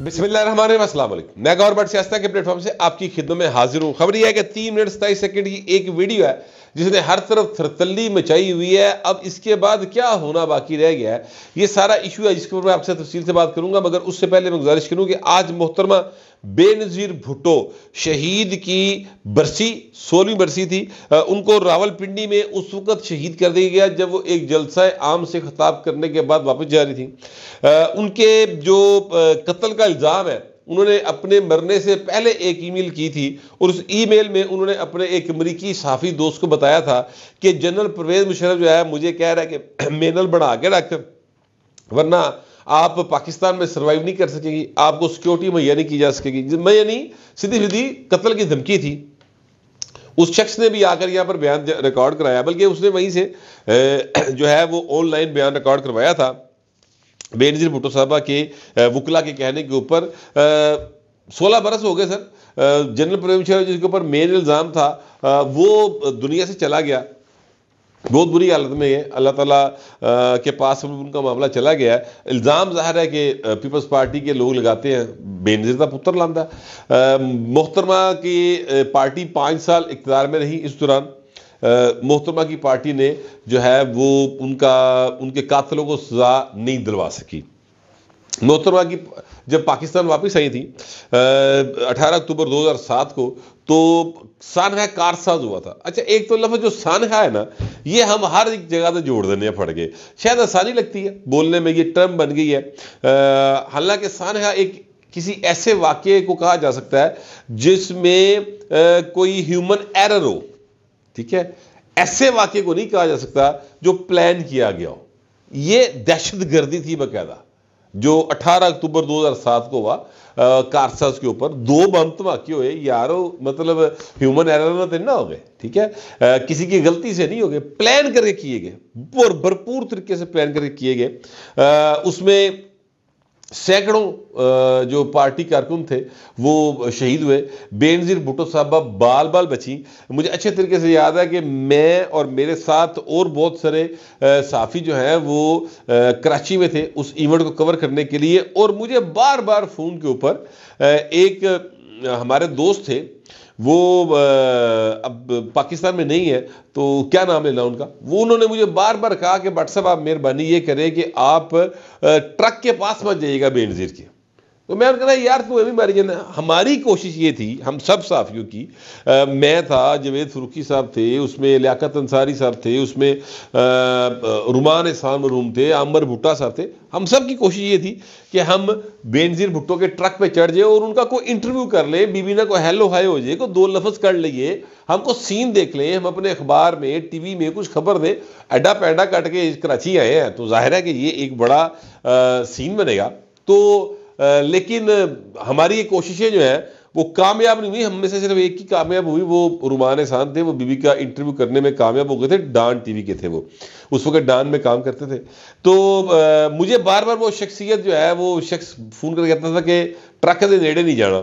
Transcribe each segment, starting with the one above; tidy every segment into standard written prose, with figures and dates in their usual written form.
बिस्मिल्लाहिर्रहमानिर्रहीम, अस्सलाम वालेकुम। मैं गौर बट सियासत के प्लेटफॉर्म से आपकी खिदमत में हाजिर हूँ। खबर यह है कि 3 मिनट 27 सेकंड की एक वीडियो है जिसने हर तरफ थरतल्ली मचाई हुई है। अब इसके बाद क्या होना बाकी रह गया है, ये सारा इशू है जिसके ऊपर मैं आपसे तफसील से बात करूंगा। मगर उससे पहले मैं गुजारिश करूँ कि आज मोहतरमा बेनज़ीर भुट्टो शहीद की बरसी 16वीं बरसी थी। उनको रावलपिंडी में उस वक्त शहीद कर दिया गया जब वो एक जलसा आम से खिताब करने के बाद वापस जा रही थी। उनके जो कत्ल का इल्ज़ाम है, उन्होंने अपने मरने से पहले एक ईमेल की थी और उस ईमेल में उन्होंने अपने एक अमरीकी सहाफ़ी दोस्त को बताया था कि जनरल परवेज़ मुशर्रफ जो है मुझे कह रहा है कि मेनल बना के रख, वरना आप पाकिस्तान में सर्वाइव नहीं कर सकेंगी, आपको सिक्योरिटी मुहैया नहीं की जा सकेगी। मैं यानी सीधी सीधी कत्ल की धमकी थी। उस शख्स ने भी आकर यहाँ पर बयान रिकॉर्ड कराया, बल्कि उसने वहीं से जो है वो ऑनलाइन बयान रिकॉर्ड करवाया था। बेनज़ीर भुट्टो साहबा के वकला के कहने के ऊपर 16 बरस हो गए सर, जनरल परवेज़ मुशर्रफ जिसके ऊपर मेन इल्ज़ाम था वो दुनिया से चला गया, बहुत बुरी हालत में है। अल्लाह ताला के पास उनका मामला चला गया है। इल्ज़ाम ज़ाहिर है कि पीपल्स पार्टी के लोग लगाते हैं, बेनज़ीर का पुत्र लांदा। मोहतरमा की पार्टी 5 साल इक़्तिदार में रही। इस दौरान मोहतरमा की पार्टी ने जो है वो उनके कातलों को सजा नहीं दिलवा सकी। मोहतरमा की जब पाकिस्तान वापस आई थी 18 अक्टूबर 2007 को, तो सानहा कारसाज हुआ था। अच्छा, एक तो लफ्ज़ जो सानहा है ना, ये हम हर एक जगह से जोड़ देने पड़ गए। शायद आसानी लगती है बोलने में, ये टर्म बन गई है। हालांकि सानहा एक किसी ऐसे वाक़ये को कहा जा सकता है जिसमें कोई ह्यूमन एरर हो, ठीक है। ऐसे वाक़ये को नहीं कहा जा सकता जो प्लान किया गया हो। ये दहशतगर्दी थी बाकायदा, जो 18 अक्टूबर 2007 को हुआ कारसाज के ऊपर। 2 बम धमाके हुए यारो, मतलब ह्यूमन एरर में ना हो गए, ठीक है, किसी की गलती से नहीं हो गए, प्लान करके किए गए, भरपूर तरीके से प्लान करके किए गए। उसमें सैकड़ों जो पार्टी कारकुन थे वो शहीद हुए। बेनज़ीर भुट्टो साहबा बाल बाल बची। मुझे अच्छे तरीके से याद है कि मैं और मेरे साथ और बहुत सारे साफ़ी जो हैं वो कराची में थे उस इवेंट को कवर करने के लिए। और मुझे बार बार फ़ोन के ऊपर एक हमारे दोस्त थे, वो अब पाकिस्तान में नहीं है, तो क्या नाम लेना उनका, वो उन्होंने मुझे बार बार कहा कि भट्ट साहब आप मेहरबानी ये करें कि आप ट्रक के पास मत जाइएगा बेनज़ीर के। तो मैं कहना यार तू अभी मारी जाना। हमारी कोशिश ये थी, हम सब साफियों की, मैं था, जवेद फरूकी साहब थे उसमें, लियाकत अंसारी साहब थे उसमें, रुमान एहसान मरूम थे, आमर भुट्टा साहब थे, हम सब की कोशिश ये थी कि हम बेनज़ीर भुट्टो के ट्रक पे चढ़ जाए और उनका कोई इंटरव्यू कर ले, बीबी ना को हेलो हाय हो जाए, को 2 लफ्ज़ कर लिए, हमको सीन देख लें, हम अपने अखबार में टीवी में कुछ खबर दें। एडा पैडा कट के कराची आए हैं तो जाहिर है कि ये एक बड़ा सीन बनेगा। तो लेकिन हमारी ये कोशिशें जो हैं वो कामयाब नहीं हुई। हम में से सिर्फ एक ही कामयाब हुई, वो रुमान एहसान थे, वो बीबी का इंटरव्यू करने में कामयाब हो गए थे। डान टीवी के थे वो, उस वक्त डान में काम करते थे। तो मुझे बार बार वो शख्सियत जो है वो शख्स फ़ोन करके कहता था कि ट्रक के नेड़े नहीं जाना।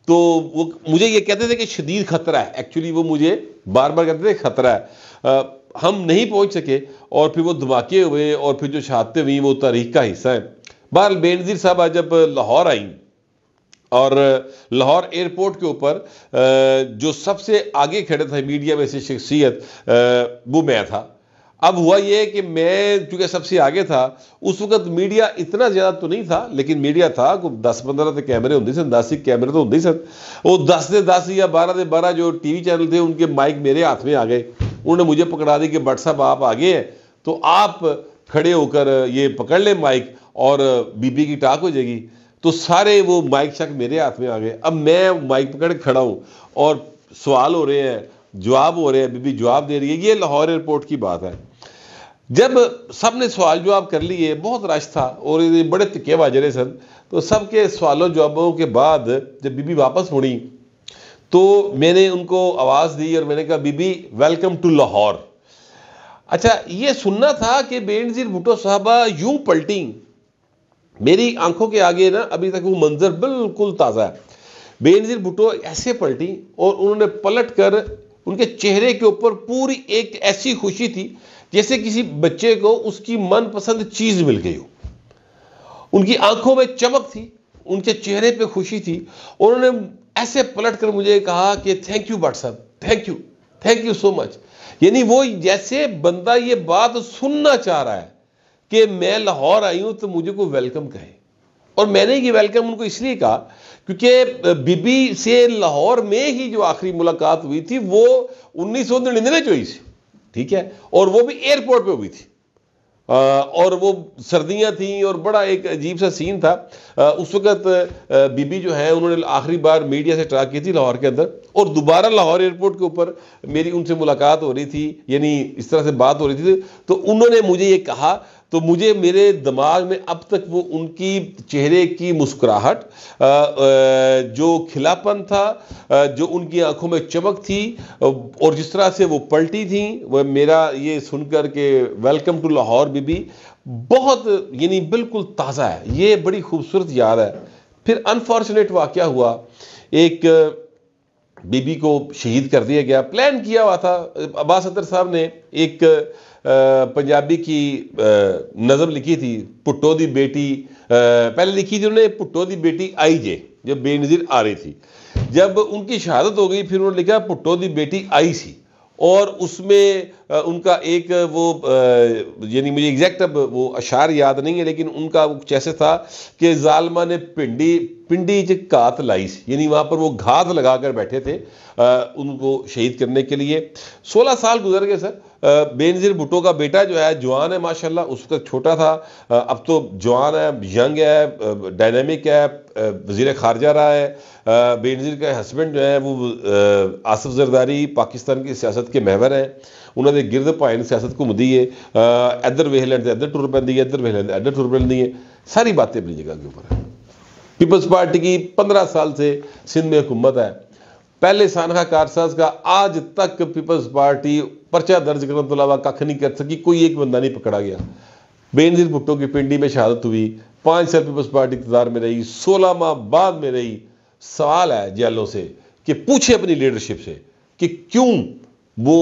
तो वो मुझे ये कहते थे कि शदीद खतरा है, एक्चुअली वो मुझे बार बार कहते थे खतरा है। हम नहीं पहुँच सके और फिर वो धमाके हुए और फिर जो शहादतें हुई वो तारीख का हिस्सा है। बहरहाल बेनज़ीर साहब जब लाहौर आई और लाहौर एयरपोर्ट के ऊपर जो सबसे आगे खड़े थे मीडिया में से शख्सियत, वो मैं था। अब हुआ ये कि मैं चूँकि सबसे आगे था, उस वक्त मीडिया इतना ज़्यादा तो नहीं था, लेकिन मीडिया था, 10-15 तो कैमरे होंगे सन, 10 कैमरे तो होंगे ही सन। वो 10 से 10 या 12 से 12 जो टीवी चैनल थे उनके माइक मेरे हाथ में आ गए। उन्होंने मुझे पकड़ा दी कि भट्ट साहब आप आगे हैं तो आप खड़े होकर ये पकड़ लें माइक और बीबी की टाक हो जाएगी। तो सारे वो माइक शक मेरे हाथ में आ गए। अब मैं माइक पकड़ के खड़ा हूँ और सवाल हो रहे हैं, जवाब हो रहे हैं, बीबी जवाब दे रही है। ये लाहौर एयरपोर्ट की बात है। जब सब ने सवाल जवाब कर लिए, बहुत रश था और ये बड़े तिक्के बाजे रहे सन, तो सबके सवालों जवाबों के बाद जब बीबी वापस मुड़ी तो मैंने उनको आवाज़ दी और मैंने कहा बीबी वेलकम टू लाहौर। अच्छा, ये सुनना था कि बेनज़ीर भुट्टो साहबा यूं पलटी, मेरी आंखों के आगे ना अभी तक वो मंजर बिल्कुल ताज़ा है। बेनज़ीर भुट्टो ऐसे पलटी और उन्होंने पलट कर, उनके चेहरे के ऊपर पूरी एक ऐसी खुशी थी जैसे किसी बच्चे को उसकी मनपसंद चीज़ मिल गई हो। उनकी आंखों में चमक थी, उनके चेहरे पे खुशी थी। उन्होंने ऐसे पलट कर मुझे कहा कि थैंक यू भट्ट साहब, थैंक यू सो मच। यानी वो जैसे बंदा ये बात सुनना चाह रहा है कि मैं लाहौर आई हूं तो मुझे को वेलकम कहे। और मैंने ये वेलकम उनको इसलिए कहा क्योंकि बीबी से लाहौर में ही जो आखिरी मुलाकात हुई थी वो 1999 हुई थी, ठीक है, और वो भी एयरपोर्ट पे हुई थी। और वो सर्दियां थी और बड़ा एक अजीब सा सीन था। उस वक्त बीबी जो है उन्होंने आखिरी बार मीडिया से ट्रैक की थी लाहौर के अंदर, और दोबारा लाहौर एयरपोर्ट के ऊपर मेरी उनसे मुलाकात हो रही थी, यानी इस तरह से बात हो रही थी। तो उन्होंने मुझे ये कहा, तो मुझे मेरे दिमाग में अब तक वो उनकी चेहरे की मुस्कुराहट, जो खिलापन था, जो उनकी आंखों में चमक थी, और जिस तरह से वो पलटी थी, वह मेरा ये सुनकर के वेलकम टू लाहौर बीबी, बहुत यानी बिल्कुल ताज़ा है। ये बड़ी खूबसूरत याद है। फिर अनफॉर्चुनेट वाकया हुआ, एक बीबी को शहीद कर दिया गया। प्लान किया हुआ था। अब्बास अतर साहब ने एक पंजाबी की नज़म लिखी थी, पुट्टो दी बेटी, पहले लिखी थी उन्होंने पुट्टो दी बेटी आई जे, जब बेनज़ीर आ रही थी। जब उनकी शहादत हो गई फिर उन्होंने लिखा पुट्टो दी बेटी आई सी, और उसमें उनका एक वो यानी मुझे एग्जैक्ट अब वो अशार याद नहीं है, लेकिन उनका कुछ ऐसे था कि जालमा ने पिंडी च घात लाई सी, यानी वहाँ पर वो घात लगा कर बैठे थे उनको शहीद करने के लिए। 16 साल गुजर गए सर। बेनज़ीर भुट्टो का बेटा जो है जवान है माशाल्लाह, उस वक्त छोटा था, अब तो जवान है, यंग है, डायनेमिक है, वज़ीर ख़ारजा रहा है। बेनज़ीर के हस्बैंड जो है वो आसिफ जरदारी पाकिस्तान की सियासत के महवर हैं। उन्होंने गिरद भाई सियासत घूमती है, इधर वेख लैन तो इधर टुर पैंदी है, इधर वेख लैन तो इधर टुर पैंदी है। सारी बातें अपनी जगह के ऊपर है। पीपल्स पार्टी की 15 साल से सिंध में हुकूमत है। पहले सानहा कारसाज का आज तक पीपल्स पार्टी पर्चा दर्ज करने के अलावा कख नहीं कर सकी, कोई एक बंदा नहीं पकड़ा गया। बेनज़ीर भुट्टो की पिंडी में शहादत हुई, 5 साल पीपल्स पार्टी इक़्तिदार में रही, 16 माह बाद में रही। सवाल है जेलों से कि पूछे अपनी लीडरशिप से कि क्यों वो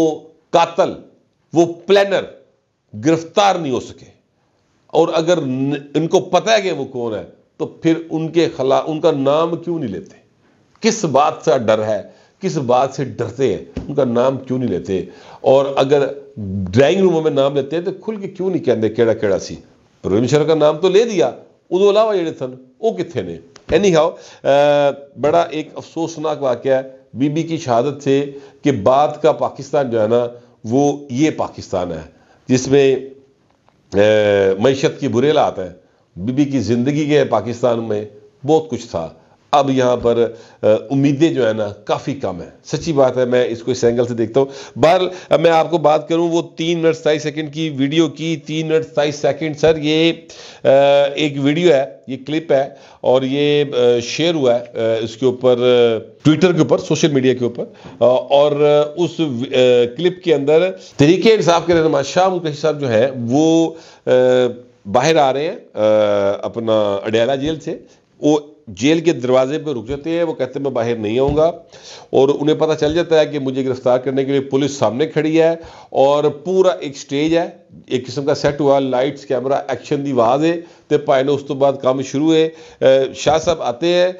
कातल, वो प्लानर गिरफ्तार नहीं हो सके, और अगर इनको पता है कि वो कौन है तो फिर उनके खिलाफ उनका नाम क्यों नहीं लेते? किस बात से डर है, किस बात से डरते हैं, उनका नाम क्यों नहीं लेते? और अगर ड्राइंग रूम में नाम लेते हैं तो खुल के क्यों नहीं कहते केड़ा केड़ा सी? परवेज़ मुशर्रफ का नाम तो ले दिया, उदों अलावा जेडे सन वो कित्थे ने? एनी हाउ, बड़ा एक अफसोसनाक वाकया है बीबी की शहादत से कि बाद का पाकिस्तान जो है ना वो ये पाकिस्तान है जिसमें मईशत की बुरे हालात हैं। बीबी की ज़िंदगी के पाकिस्तान में बहुत कुछ था, अब यहाँ पर उम्मीदें जो है ना काफ़ी कम है। सच्ची बात है, मैं इसको इस एंगल से देखता हूँ। बहरहाल अब मैं आपको बात करूँ वो 3 मिनट 27 सेकंड की वीडियो की। 3 मिनट 27 सेकंड सर, ये एक वीडियो है, ये क्लिप है, और ये शेयर हुआ है इसके ऊपर ट्विटर के ऊपर, सोशल मीडिया के ऊपर। और उस क्लिप के अंदर तहरीके इंसाफ के रहनुमा शाह मुल्क साहब जो है वो बाहर आ रहे हैं अपना अडयाला जेल से। वो जेल के दरवाजे पर रुक जाते हैं, वो कहते हैं मैं बाहर नहीं आऊँगा, और उन्हें पता चल जाता है कि मुझे गिरफ्तार करने के लिए पुलिस सामने खड़ी है, और पूरा एक स्टेज है, एक किस्म का सेट हुआ, लाइट्स कैमरा एक्शन की आवाज़ है, तो भाई ने उस तो बाद काम शुरू है। शाह साहब आते हैं,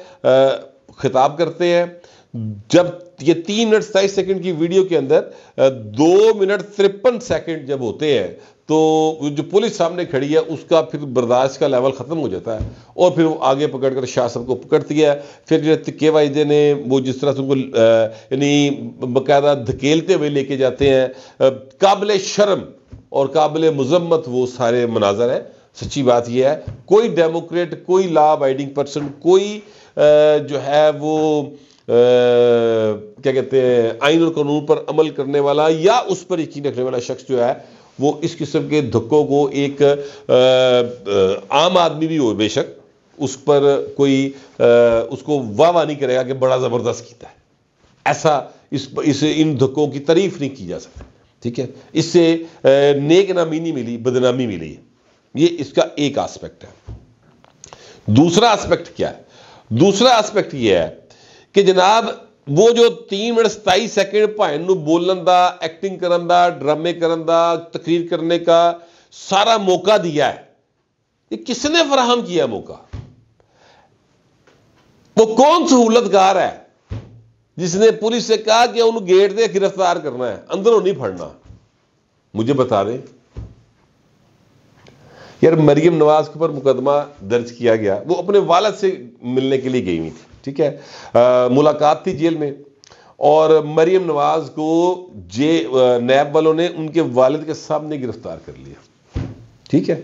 खिताब करते हैं। जब ये 3 मिनट 27 सेकंड की वीडियो के अंदर 2 मिनट 53 सेकंड जब होते हैं तो जो पुलिस सामने खड़ी है उसका फिर बर्दाश्त का लेवल ख़त्म हो जाता है, और फिर वो आगे पकड़कर शाह साहब को पकड़ती है। फिर जो तिक्के वाइदे ने वो जिस तरह से उनको यानी बाकायदा धकेलते हुए लेके जाते हैं, काबिल शर्म और काबिल मुजम्मत वो सारे मनाजर हैं। सच्ची बात यह है, कोई डेमोक्रेट, कोई लॉ अबाइडिंग पर्सन, कोई जो है वो क्या कहते हैं आइन और कानून पर अमल करने वाला या उस पर यकीन रखने वाला शख्स जो है वो इस किस्म के धक्कों को, एक आम आदमी भी हो बेशक, उस पर कोई उसको वाह नहीं करेगा कि बड़ा ज़बरदस्त किया है। ऐसा इस इन धक्कों की तारीफ नहीं की जा सकती, ठीक है। इससे नेक नामी नहीं मिली, बदनामी मिली। ये इसका एक एस्पेक्ट है। दूसरा एस्पेक्ट क्या है? दूसरा एस्पेक्ट यह है कि जनाब वो जो 3 मिनट 27 सेकंड भाइन नूं बोलन दा, एक्टिंग करन दा, ड्रामे करन दा, तकरीर करने का सारा मौका दिया है, ये किसने फराहम किया मौका? वो कौन सहूलतकार है जिसने पुलिस से कहा कि उन गेट से गिरफ्तार करना है, अंदरों नहीं फड़ना? मुझे बता दें यार। मरियम नवाज के ऊपर मुकदमा दर्ज किया गया, वो अपने वालिद से मिलने के लिए गई हुई थी, ठीक है। मुलाकात थी जेल में, और मरियम नवाज को नैब वालों ने उनके वालिद के सामने गिरफ्तार कर लिया, ठीक है।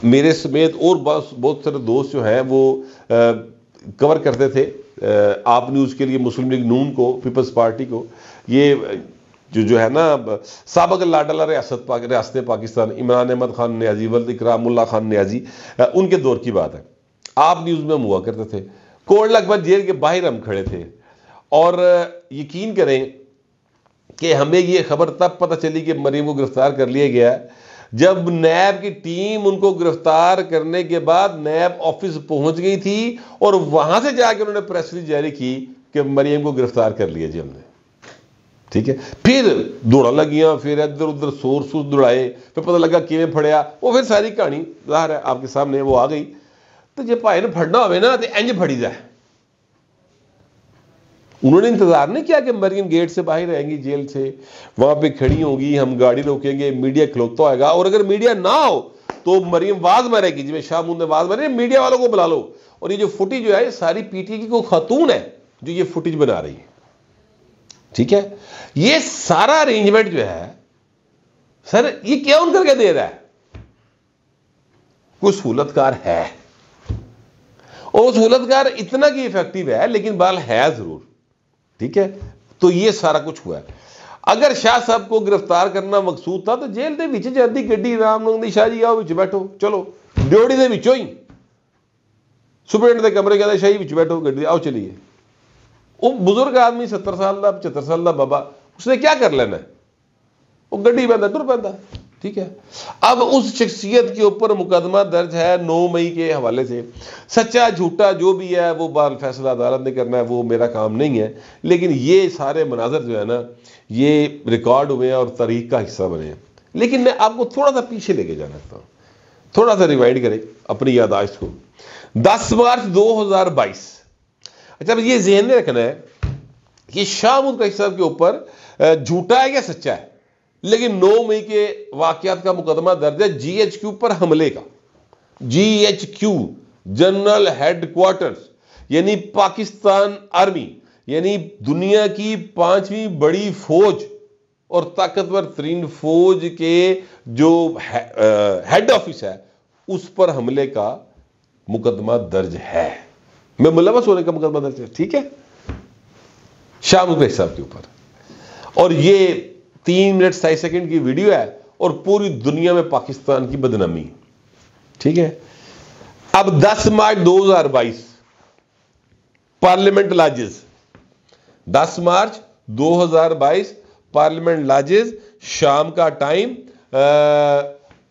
मेरे समेत और बहुत सारे दोस्त जो हैं वो कवर करते थे आप न्यूज़ के लिए मुस्लिम लीग नून को, पीपल्स पार्टी को। ये जो है ना साबक लाडला रियासत पाकिस्तान, इमरान अहमद खान न्याजी, वल्द इकरामुल्लाह खान न्याजी, उनके दौर की बात है। आप न्यूज़ में हम हुआ करते थे, कोटला के बाद जेल के बाहर हम खड़े थे, और यकीन करें कि हमें ये खबर तब पता चली कि मरीम को गिरफ्तार कर लिया गया जब नैब की टीम उनको गिरफ्तार करने के बाद नैब ऑफिस पहुंच गई थी, और वहां से जाकर उन्होंने प्रेस रिलीज जारी की कि मरियम को गिरफ्तार कर लिया जी हमने, ठीक है। फिर दौड़ा लगियां, फिर इधर उधर सोर्स दौड़ाए, फिर पता लगा किवें फड़िया, वो फिर सारी कहानी ज़ाहिर है आपके सामने वो आ गई। तो जो भाई ने फड़ना हो ना तो इंज फड़ी जाए। उन्होंने इंतजार नहीं किया कि मरियम गेट से बाहर आएंगी जेल से, वहां पे खड़ी होगी, हम गाड़ी रोकेंगे, मीडिया खलोता होगा, और अगर मीडिया ना हो तो मरियम आवाज मारेगी, जिसमें शाहमूद ने आवाज मारी, मीडिया वालों को बुला लो। और ये जो फुटेज जो है ये सारी पीटीआई की कोई खातून है जो ये फुटेज बना रही है, ठीक है। ये सारा अरेंजमेंट जो है सर, ये क्या उन करके दे रहा है? कोई सहूलतकार है, और सहूलतकार इतना की इफेक्टिव है, लेकिन बाल है जरूर, ठीक है। तो ये सारा कुछ हुआ है। अगर शाह साहब को गिरफ्तार करना मकसूद था तो जेल के विच जाती गड्डी राम दी, शाह जी आओ विच बैठो, चलो ड्योड़ी दे विचों ही सुप्रिटेंडेंट के कमरे कहते शाही विच बैठो, गड्डी आओ चलिए। वो बुजुर्ग आदमी 70 साल का 75 साल का बाबा, उसने क्या कर लेना है? वो गड्डी बंदा टुर पैंदा, ठीक है। अब उस शख्सियत के ऊपर मुकदमा दर्ज है 9 मई के हवाले से। सच्चा झूठा जो भी है वो बाल फैसला अदालत ने करना है, वो मेरा काम नहीं है। लेकिन ये सारे मनाजर जो है ना ये रिकॉर्ड हुए हैं और तारीख का हिस्सा बने हैं। लेकिन मैं आपको थोड़ा सा पीछे लेके जाना चाहता हूँ, थोड़ा सा रिवाइंड करें अपनी यादाश्त को। 10 मार्च 2022। अच्छा, ये ज़हन में रखना है कि शाह महमूद कुरैशी साहब के ऊपर झूठा है या सच्चा है, लेकिन 9 मई के वाकयात का मुकदमा दर्ज है GHQ पर हमले का। GHQ जनरल हेडक्वार्टर्स, यानी पाकिस्तान आर्मी, यानी दुनिया की 5वीं बड़ी फौज और ताकतवर तरीन फौज के जो हेड ऑफिस है उस पर हमले का मुकदमा दर्ज है। मैं मुलव्वस होने का मुकदमा दर्ज है, ठीक है, शाह महमूद कुरैशी साहब के ऊपर। और ये 3 मिनट 27 सेकंड की वीडियो है और पूरी दुनिया में पाकिस्तान की बदनामी, ठीक है। अब 10 मार्च 2022 पार्लियामेंट लाजिज, 10 मार्च 2022 पार्लियामेंट लाजिज, शाम का टाइम।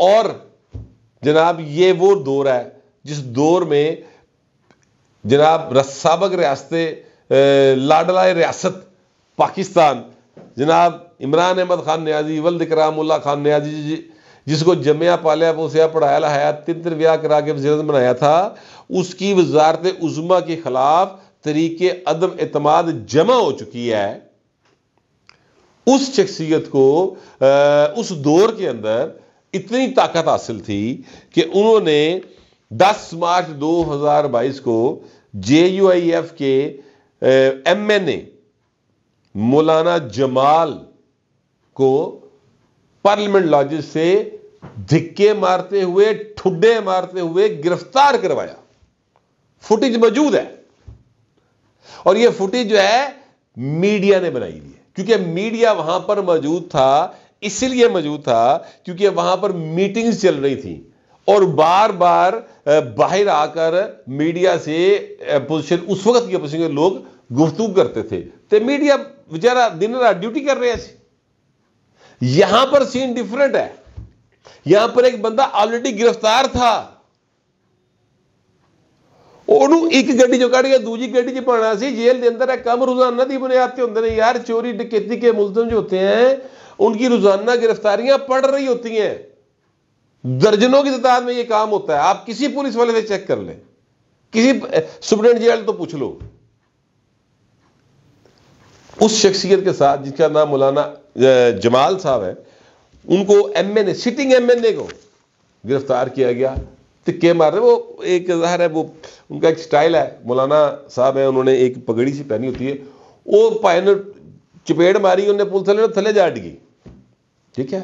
और जनाब ये वो दौर है जिस दौर में जनाब साबक रियासत लाडला रियासत पाकिस्तान जनाब इमरान अहमद खान न्याजी, वल्द इकरामुल्लाह खान न्याजी, जिसको जमिया पालिया पोसिया पढ़ाया लहाया 3 ब्याह करा के वज़ीर बनाया था, उसकी वजारत उज़्मा के खिलाफ तरीके अदम एतमाद जमा हो चुकी है। उस शख्सियत को उस दौर के अंदर इतनी ताकत हासिल थी कि उन्होंने 10 मार्च 2022 को JUIF के MNA मौलाना जमाल को पार्लियामेंट लॉजिस से धिक्के मारते हुए, ठुड्डे मारते हुए गिरफ्तार करवाया। फुटेज मौजूद है, और यह फुटेज जो है मीडिया ने बनाई हुई है, क्योंकि मीडिया वहां पर मौजूद था। इसलिए मौजूद था क्योंकि वहां पर मीटिंग्स चल रही थी, और बार बार बाहर आकर मीडिया से अपोजिशन, उस वक्त की अपोजिशन के लोग गुफ्तगू करते थे, तो मीडिया बेचारा दिन रात ड्यूटी कर रहे हैं। यहां पर सीन डिफरेंट है। यहां पर एक बंदा ऑलरेडी गिरफ्तार था, ਉਹਨੂੰ ਇੱਕ ਗੱਡੀ ਚੋਂ ਕੱਢ ਕੇ दूजी ਗੱਡੀ 'ਚ पाना सी। जेल के अंदर काम रोजाना की बुनियाद पे होते हैं यार। चोरी डकैती के मुलजम जो होते हैं उनकी रोजाना गिरफ्तारियां पड़ रही होती हैं। दर्जनों की तादाद में यह काम होता है। आप किसी पुलिस वाले से चेक कर लें किसी सुप्रीडेंट जेल तो पूछ लो। उस शख्सियत के साथ जिसका नाम मौलाना जमाल साहब है, उनको एमएनए, सिटिंग एमएनए को गिरफ्तार किया गया, तिक्के मार रहे। वो एक ज़ाहिर है, वो उनका एक स्टाइल है, मौलाना साहब है, उन्होंने एक पगड़ी सी पहनी होती है, वो पाए ने चपेट मारी, उन्हें पुलिस वाले ने थले जाट गई। ठीक है,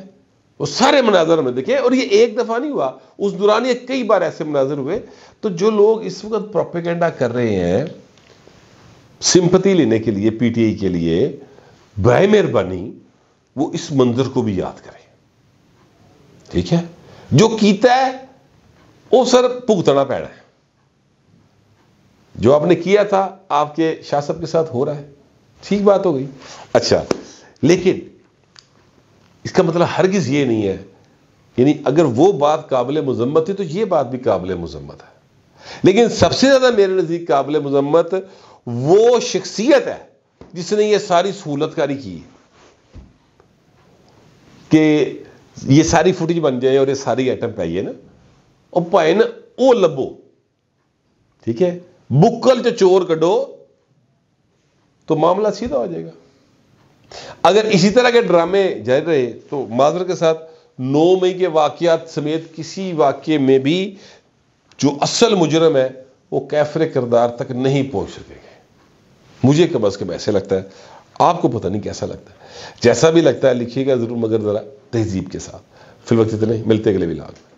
वो सारे मनाजर हमने देखे, और ये एक दफ़ा नहीं हुआ, उस दौरान ये कई बार ऐसे मनाजर हुए। तो जो लोग इस वक्त प्रोपेगेंडा कर रहे हैं सिंपैथी लेने के लिए, पीटीआई के लिए, बाय मेहरबानी वो इस मंजर को भी याद करें। ठीक है, जो कीता है वो सर भुगतना पैना है। जो आपने किया था आपके शाह साहब के साथ हो रहा है, ठीक बात हो गई। अच्छा, लेकिन इसका मतलब हरगिज ये नहीं है, यानी अगर वो बात काबिल मुजम्मत थी तो ये बात भी काबिल मुजम्मत है। लेकिन सबसे ज्यादा मेरे नजदीक काबिल मुजम्मत वो शख्सियत है जिसने ये सारी सहूलतकारी की कि ये सारी फुटेज बन जाए और ये सारी आइटम पाई है ना, और भाई ना वो लभो। ठीक है, बुक्कल च चोर कड्डो तो मामला सीधा हो जाएगा। अगर इसी तरह के ड्रामे जारी रहे तो माजर के साथ 9 मई के वाकयात समेत किसी वाक्य में भी जो असल मुजरम है वो कैफरे किरदार तक नहीं पहुंच सकेंगे। मुझे कम अज कम ऐसे लगता है, आपको पता नहीं कैसा लगता है। जैसा भी लगता है लिखिएगा जरूर, मगर जरा तहजीब के साथ। फिल वक्त इतने, मिलते अगले व्लॉग में।